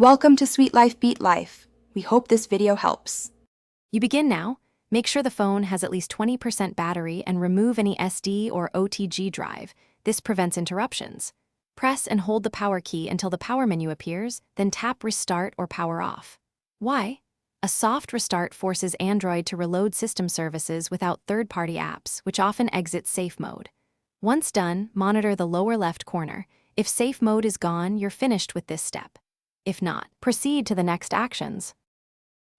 Welcome to Sweet Life Beat Life. We hope this video helps. You begin now. Make sure the phone has at least 20% battery and remove any SD or OTG drive. This prevents interruptions. Press and hold the power key until the power menu appears, then tap Restart or Power Off. Why? A soft restart forces Android to reload system services without third-party apps, which often exit safe mode. Once done, monitor the lower left corner. If safe mode is gone, you're finished with this step. If not, proceed to the next actions.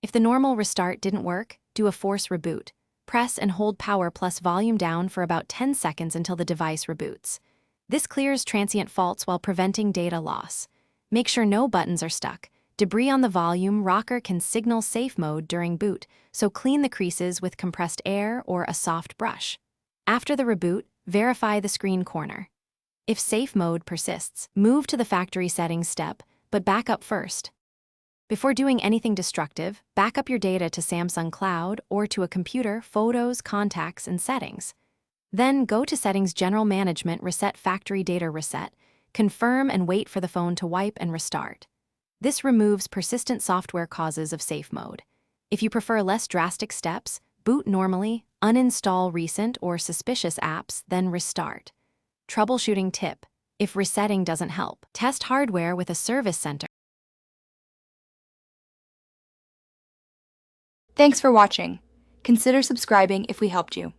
If the normal restart didn't work, do a force reboot. Press and hold power plus volume down for about 10 seconds until the device reboots. This clears transient faults while preventing data loss. Make sure no buttons are stuck. Debris on the volume rocker can signal safe mode during boot, so clean the creases with compressed air or a soft brush. After the reboot, verify the screen corner. If safe mode persists, move to the factory settings step, but back up first. Before doing anything destructive, back up your data to Samsung Cloud or to a computer, photos, contacts, and settings. Then go to Settings General Management, Reset Factory Data Reset, confirm and wait for the phone to wipe and restart. This removes persistent software causes of safe mode. If you prefer less drastic steps, boot normally, uninstall recent or suspicious apps, then restart. Troubleshooting tip: if resetting doesn't help, test hardware with a service center. Thanks for watching. Consider subscribing if we helped you.